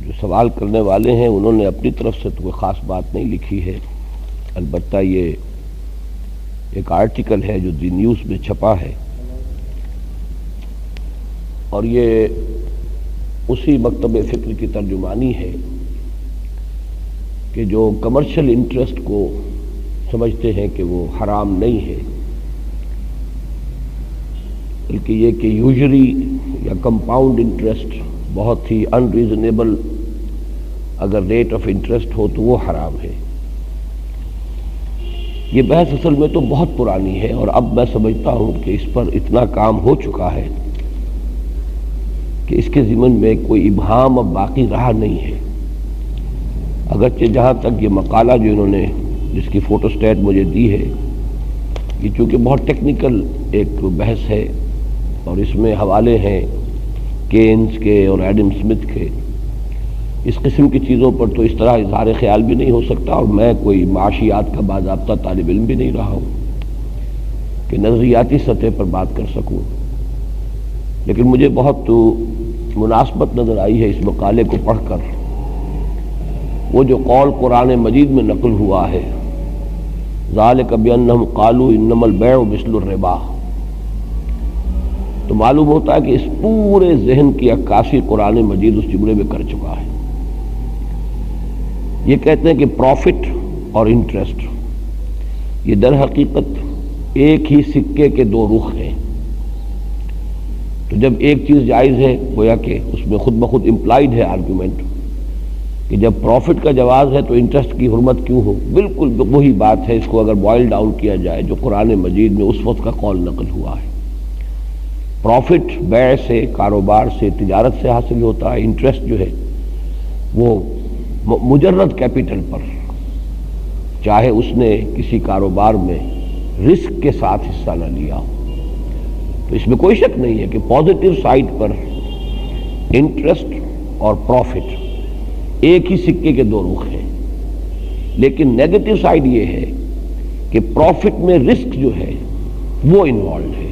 جو سوال کرنے والے ہیں انہوں نے اپنی طرف سے تو کوئی خاص بات نہیں لکھی ہے، البتہ یہ ایک آرٹیکل ہے جو دی نیوز میں چھپا ہے، اور یہ اسی مکتب فکر کی ترجمانی ہے کہ جو کمرشل انٹرسٹ کو سمجھتے ہیں کہ وہ حرام نہیں ہے، بلکہ یہ کہ یوزری یا کمپاؤنڈ انٹرسٹ بہت ہی ان ریزنیبل اگر ریٹ آف انٹرسٹ ہو تو وہ حرام ہے۔ یہ بحث اصل میں تو بہت پرانی ہے، اور اب میں سمجھتا ہوں کہ اس پر اتنا کام ہو چکا ہے کہ اس کے ضمن میں کوئی ابہام اب باقی رہا نہیں ہے۔ اگرچہ جہاں تک یہ مقالہ جو انہوں نے جس کی فوٹو سٹیٹ مجھے دی ہے، یہ چونکہ بہت ٹیکنیکل ایک بحث ہے اور اس میں حوالے ہیں کینز کے اور ایڈم سمتھ کے، اس قسم کی چیزوں پر تو اس طرح اظہار خیال بھی نہیں ہو سکتا، اور میں کوئی معاشیات کا باضابطہ طالب علم بھی نہیں رہا ہوں کہ نظریاتی سطح پر بات کر سکوں، لیکن مجھے بہت مناسبت نظر آئی ہے اس مقالے کو پڑھ کر وہ جو قول قرآن مجید میں نقل ہوا ہے، ذالک بأنہم قالوا انما البیع مثل الربا، تو معلوم ہوتا ہے کہ اس پورے ذہن کی عکاسی قرآن مجید اس جملے میں کر چکا ہے۔ یہ کہتے ہیں کہ پروفٹ اور انٹرسٹ یہ در حقیقت ایک ہی سکے کے دو رخ ہیں، تو جب ایک چیز جائز ہے گویا کہ اس میں خود بخود امپلائیڈ ہے آرگیومنٹ کہ جب پروفٹ کا جواز ہے تو انٹرسٹ کی حرمت کیوں ہو۔ بالکل وہی بات ہے، اس کو اگر بوائل ڈاؤن کیا جائے جو قرآن مجید میں اس وقت کا قول نقل ہوا ہے۔ پروفٹ بیع سے، کاروبار سے، تجارت سے حاصل ہوتا ہے، انٹرسٹ جو ہے وہ مجرد کیپٹل پر، چاہے اس نے کسی کاروبار میں رسک کے ساتھ حصہ نہ لیا ہو، تو اس میں کوئی شک نہیں ہے کہ پازیٹیو سائڈ پر انٹرسٹ اور پروفٹ ایک ہی سکے کے دو رخ ہیں، لیکن نیگیٹو سائڈ یہ ہے کہ پروفٹ میں رسک جو ہے وہ انوالوڈ ہے۔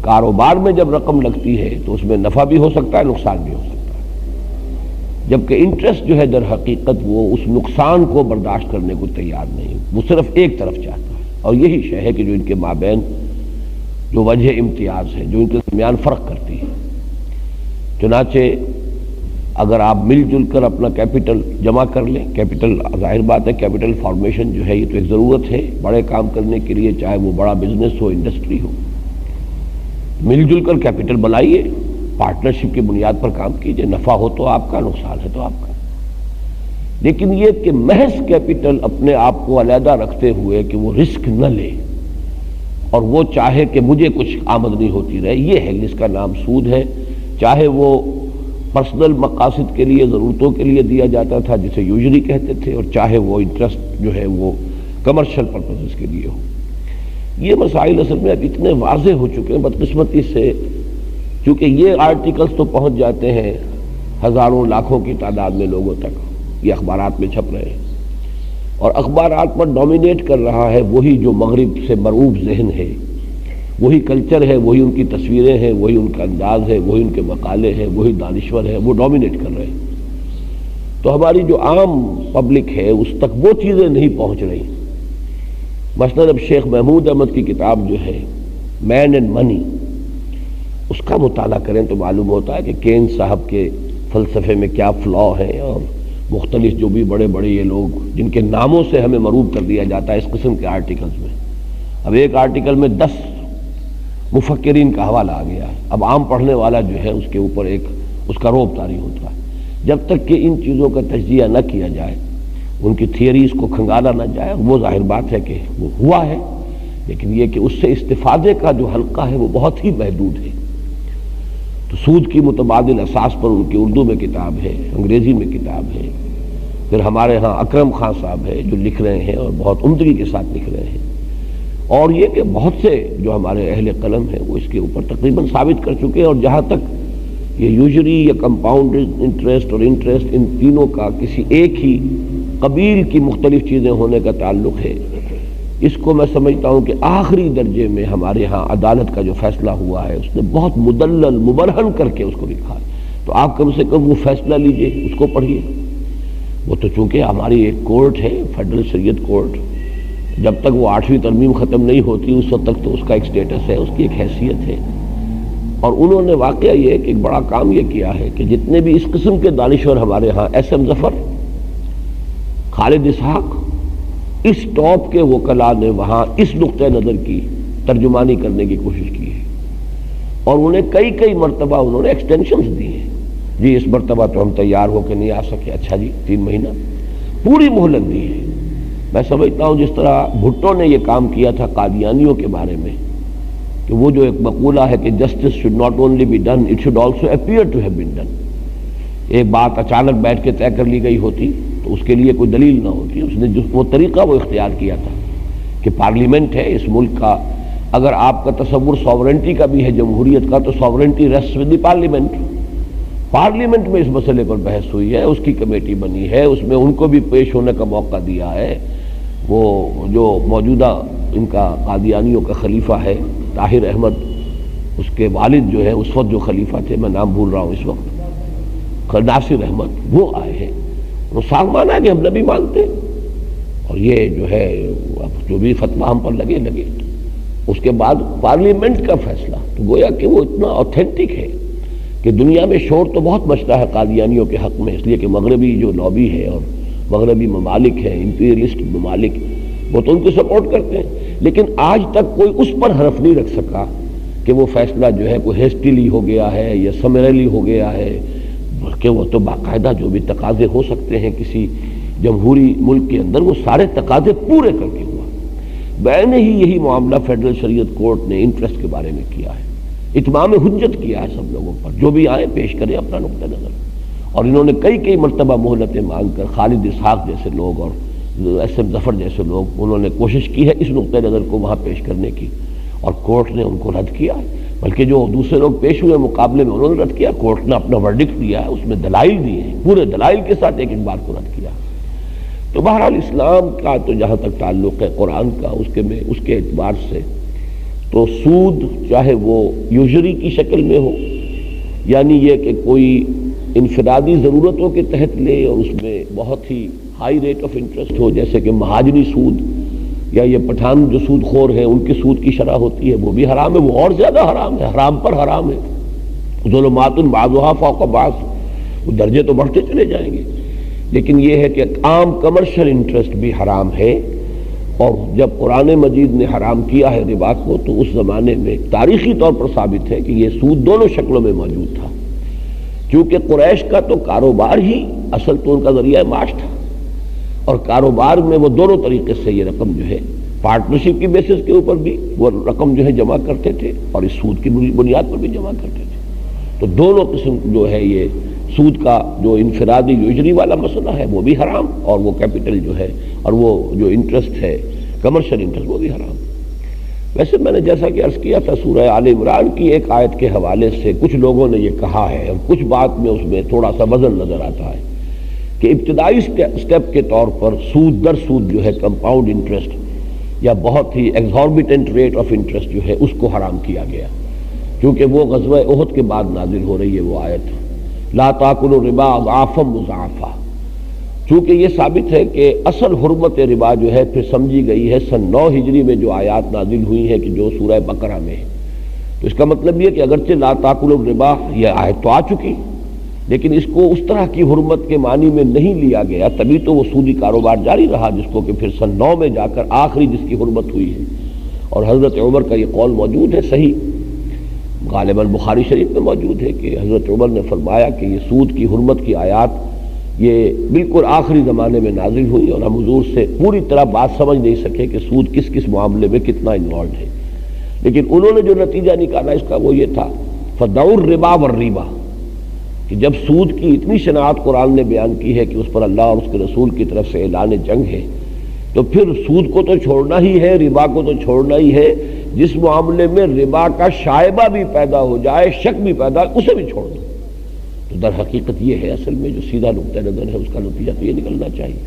کاروبار میں جب رقم لگتی ہے تو اس میں نفع بھی ہو سکتا ہے، نقصان بھی ہو سکتا ہے، جبکہ انٹرسٹ جو ہے در حقیقت وہ اس نقصان کو برداشت کرنے کو تیار نہیں، وہ صرف ایک طرف چاہتا ہے، اور یہی شے ہے کہ جو ان کے مابین جو وجہ امتیاز ہے، جو ان کے درمیان فرق کرتی ہے۔ چنانچہ اگر آپ مل جل کر اپنا کیپٹل جمع کر لیں، کیپٹل ظاہر بات ہے کیپٹل فارمیشن جو ہے یہ تو ایک ضرورت ہے بڑے کام کرنے کے لیے، چاہے وہ بڑا بزنس ہو، انڈسٹری ہو، مل جل کر کیپٹل بنائیے، پارٹنرشپ کی بنیاد پر کام کیجئے، نفع ہو تو آپ کا، نقصان ہے تو آپ کا۔ لیکن یہ کہ محض کیپٹل اپنے آپ کو علیحدہ رکھتے ہوئے کہ وہ رسک نہ لے اور وہ چاہے کہ مجھے کچھ آمدنی ہوتی رہے، یہ ہے جس کا نام سود ہے، چاہے وہ پرسنل مقاصد کے لیے، ضرورتوں کے لیے دیا جاتا تھا جسے یوزری کہتے تھے، اور چاہے وہ انٹرسٹ جو ہے وہ کمرشل پرپسز کے لیے ہو۔ یہ مسائل اصل میں اب اتنے واضح ہو چکے ہیں بدقسمتی سے، چونکہ یہ آرٹیکلز تو پہنچ جاتے ہیں ہزاروں لاکھوں کی تعداد میں لوگوں تک، یہ اخبارات میں چھپ رہے ہیں، اور اخبارات پر ڈومینیٹ کر رہا ہے وہی جو مغرب سے مرعوب ذہن ہے، وہی کلچر ہے، وہی ان کی تصویریں ہیں، وہی ان کا انداز ہے، وہی ان کے مقالے ہیں، وہی دانشور ہیں، وہ ڈومینیٹ کر رہے ہیں، تو ہماری جو عام پبلک ہے اس تک وہ چیزیں نہیں پہنچ رہی۔ مثلاً اب شیخ محمود احمد کی کتاب جو ہے مین اینڈ منی، اس کا مطالعہ کریں تو معلوم ہوتا ہے کہ کینز صاحب کے فلسفے میں کیا فلا ہے، اور مختلف جو بھی بڑے بڑے یہ لوگ جن کے ناموں سے ہمیں مرعوب کر دیا جاتا ہے اس قسم کے آرٹیکلز میں، اب ایک آرٹیکل میں 10 مفکرین کا حوالہ آ گیا ہے، اب عام پڑھنے والا جو ہے اس کے اوپر ایک اس کا رعب طاری ہوتا ہے۔ جب تک کہ ان چیزوں کا تجزیہ نہ کیا جائے، ان کی تھیوریز کو کھنگالا نہ جائے، وہ ظاہر بات ہے کہ وہ ہوا ہے، لیکن یہ کہ اس سے استفادے کا جو حلقہ ہے وہ بہت ہی محدود ہے۔ تو سود کی متبادل اساس پر ان کی اردو میں کتاب ہے، انگریزی میں کتاب ہے، پھر ہمارے ہاں اکرم خان صاحب ہے جو لکھ رہے ہیں اور بہت عمدگی کے ساتھ لکھ رہے ہیں، اور یہ کہ بہت سے جو ہمارے اہل قلم ہیں وہ اس کے اوپر تقریباً ثابت کر چکے ہیں، اور جہاں تک یہ یوزری یا کمپاؤنڈ انٹرسٹ اور انٹرسٹ ان تینوں کا کسی ایک ہی قبیل کی مختلف چیزیں ہونے کا تعلق ہے، اس کو میں سمجھتا ہوں کہ آخری درجے میں ہمارے ہاں عدالت کا جو فیصلہ ہوا ہے اس نے بہت مدلل مبرہن کر کے اس کو لکھا ہے، تو تو آپ کم سے کم وہ فیصلہ لیجئے، اس کو پڑھیے۔ وہ تو چونکہ ہماری ایک کورٹ ہے، فیڈرل شریعت کورٹ، جب تک وہ 8ویں ترمیم ختم نہیں ہوتی اس وقت تک تو اس کا ایک سٹیٹس ہے، اس کی ایک حیثیت ہے۔ اور انہوں نے واقعہ یہ کہ ایک بڑا کام یہ کیا ہے کہ جتنے بھی اس قسم کے دانشور ہمارے ہاں، ایس ایم ظفر، خالد اسحاق، اس ٹاپ کے وکلاء نے وہاں اس نقطۂ نظر کی ترجمانی کرنے کی کوشش کی ہے، اور انہیں کئی مرتبہ انہوں نے ایکسٹینشنز دی ہیں۔ جی اس مرتبہ تو ہم تیار ہو کے نہیں آ سکے، اچھا جی 3 مہینہ، پوری مہلت دی ہے۔ میں سمجھتا ہوں جس طرح بھٹو نے یہ کام کیا تھا قادیانیوں کے بارے میں، کہ وہ جو ایک مقولہ ہے کہ justice should not only be done it should also appear to have been done, ایک بات اچانک بیٹھ کے طے کر لی گئی ہوتی تو اس کے لیے کوئی دلیل نہ ہوتی۔ اس نے جو وہ طریقہ وہ اختیار کیا تھا کہ پارلیمنٹ ہے اس ملک کا، اگر آپ کا تصور ساورنٹی کا بھی ہے جمہوریت کا، تو sovereignty rest with the parliament. Parliament میں اس مسئلے پر بحث ہوئی ہے، اس کی کمیٹی بنی ہے، اس میں ان کو بھی پیش ہونے کا موقع دیا ہے۔ وہ جو موجودہ ان کا قادیانیوں کا خلیفہ ہے طاہر احمد، اس کے والد جو ہے اس وقت جو خلیفہ تھے، میں نام بھول رہا ہوں اس وقت، ناصر احمد، وہ آئے ہیں، وہ صاف مانا کہ ہم نبی مانتے، اور یہ جو ہے جو بھی فتویٰ ہم پر لگے۔ اس کے بعد پارلیمنٹ کا فیصلہ، تو گویا کہ وہ اتنا اوتھینٹک ہے کہ دنیا میں شور تو بہت مچتا ہے قادیانیوں کے حق میں، اس لیے کہ مغربی جو لابی ہے اور مغربی ممالک ہیں، امپیریلسٹ ممالک، وہ تو ان کو سپورٹ کرتے ہیں، لیکن آج تک کوئی اس پر حرف نہیں رکھ سکا کہ وہ فیصلہ جو ہے کوئی ہیسٹیلی ہو گیا ہے یا سمریلی ہو گیا ہے، بلکہ وہ تو باقاعدہ جو بھی تقاضے ہو سکتے ہیں کسی جمہوری ملک کے اندر، وہ سارے تقاضے پورے کر کے ہوا۔ میں نے ہی یہی معاملہ فیڈرل شریعت کورٹ نے انٹرسٹ کے بارے میں کیا ہے، اتمام حجت کیا ہے سب لوگوں پر، جو بھی آئے پیش کریں اپنا نقطہ نظر۔ اور انہوں نے کئی مرتبہ مہلتیں مانگ کر، خالد اسحاق جیسے لوگ اور ایس ایم ظفر جیسے لوگ، انہوں نے کوشش کی ہے اس نقطۂ نظر کو وہاں پیش کرنے کی، اور کورٹ نے ان کو رد کیا ہے۔ بلکہ جو دوسرے لوگ پیش ہوئے مقابلے میں انہوں نے رد کیا، کورٹ نے اپنا ورڈکٹ دیا ہے، اس میں دلائل دیے ہیں، پورے دلائل کے ساتھ ایک بات کو رد کیا۔ تو بہرحال اسلام کا تو جہاں تک تعلق ہے قرآن کا، اس کے اعتبار سے تو سود چاہے وہ یوزری کی شکل میں ہو، یعنی یہ کہ کوئی انفرادی ضرورتوں کے تحت لے اور اس میں بہت ہی ہائی ریٹ آف انٹرسٹ ہو، جیسے کہ مہاجنی سود یا یہ پٹھان جو سود خور ہیں ان کی سود کی شرح ہوتی ہے، وہ بھی حرام ہے، وہ اور زیادہ حرام ہے، حرام پر حرام ہے۔ ظلمات بعضها فوق بعض، وہ درجے تو بڑھتے چلے جائیں گے، لیکن یہ ہے کہ عام کمرشل انٹرسٹ بھی حرام ہے۔ اور جب قرآن مجید نے حرام کیا ہے ربا کو، تو اس زمانے میں تاریخی طور پر ثابت ہے کہ یہ سود دونوں شکلوں میں موجود تھا، کیونکہ قریش کا تو کاروبار ہی اصل تو ان کا ذریعہ معاش تھا، اور کاروبار میں وہ دونوں طریقے سے یہ رقم جو ہے پارٹنرشپ کی بیسس کے اوپر بھی وہ رقم جو ہے جمع کرتے تھے، اور اس سود کی بنیاد پر بھی جمع کرتے تھے۔ تو دونوں قسم جو ہے یہ سود کا جو انفرادی یوزری والا مسئلہ ہے وہ بھی حرام، اور وہ کیپٹل جو ہے اور وہ جو انٹرسٹ ہے کمرشل انٹرسٹ وہ بھی حرام۔ ویسے میں نے جیسا کہ عرض کیا تھا، سورہ آل عمران کی ایک آیت کے حوالے سے کچھ لوگوں نے یہ کہا ہے، اور کچھ بات میں اس میں تھوڑا سا وزن نظر آتا ہے کہ ابتدائی سٹیپ کے طور پر سود در سود جو ہے کمپاؤنڈ انٹرسٹ یا بہت ہی ایگزاربیٹنٹ ریٹ آف انٹرسٹ جو ہے اس کو حرام کیا گیا، کیونکہ وہ غزوہ احد کے بعد نازل ہو رہی ہے وہ آیت لا تاکلوا الربا اضعافا مضاعفا۔ چونکہ یہ ثابت ہے کہ اصل حرمت ربا جو ہے پھر سمجھی گئی ہے سن 9 ہجری میں جو آیات نازل ہوئی ہیں کہ جو سورہ بقرہ میں ہے، تو اس کا مطلب یہ کہ اگرچہ لا تاکلوا الربا یہ آیت تو آ چکی، لیکن اس کو اس طرح کی حرمت کے معنی میں نہیں لیا گیا، تبھی تو وہ سودی کاروبار جاری رہا، جس کو کہ پھر سن 9 میں جا کر آخری جس کی حرمت ہوئی ہے۔ اور حضرت عمر کا یہ قول موجود ہے، صحیح غالباً بخاری شریف میں موجود ہے کہ حضرت عمر نے فرمایا کہ یہ سود کی حرمت کی آیات یہ بالکل آخری زمانے میں نازل ہوئی، اور ہم حضور سے پوری طرح بات سمجھ نہیں سکے کہ سود کس کس معاملے میں کتنا انوالوڈ ہے، لیکن انہوں نے جو نتیجہ نکالا اس کا وہ یہ تھا فدعوا الربا والریبا، کہ جب سود کی اتنی شناعت قرآن نے بیان کی ہے کہ اس پر اللہ اور اس کے رسول کی طرف سے اعلان جنگ ہے، تو پھر سود کو تو چھوڑنا ہی ہے، ربا کو تو چھوڑنا ہی ہے، جس معاملے میں ربا کا شائبہ بھی پیدا ہو جائے، شک بھی پیدا، اسے بھی چھوڑ دو۔ تو در حقیقت یہ ہے اصل میں جو سیدھا نقطہ نظر ہے، اس کا نتیجہ تو یہ نکلنا چاہیے۔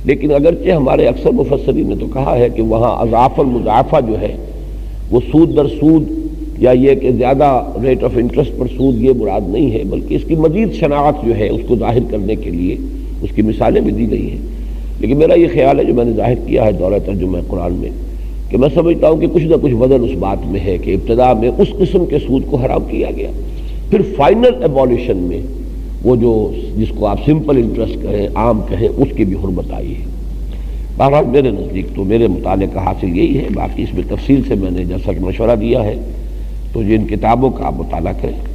لیکن اگرچہ ہمارے اکثر مفسرین نے تو کہا ہے کہ وہاں اضعاف المضاعفہ جو ہے وہ سود در سود یا یہ کہ زیادہ ریٹ آف انٹرسٹ پر سود، یہ مراد نہیں ہے، بلکہ اس کی مزید شناخت جو ہے اس کو ظاہر کرنے کے لیے اس کی مثالیں بھی دی گئی ہیں۔ لیکن میرا یہ خیال ہے جو میں نے ظاہر کیا ہے دورہ ترجمہ قرآن میں، کہ میں سمجھتا ہوں کہ کچھ نہ کچھ وزن اس بات میں ہے کہ ابتدا میں اس قسم کے سود کو حرام کیا گیا، پھر فائنل ایبولیشن میں وہ جو جس کو آپ سمپل انٹرسٹ کہیں، عام کہیں، اس کی بھی حرمت آئی ہے۔ بہرحال میرے نزدیک تو میرے مطالعے کا حاصل یہی ہے، باقی اس میں تفصیل سے میں نے جیسا کہ مشورہ دیا ہے تو یہ ان کتابوں کا آپ مطالعہ کریں۔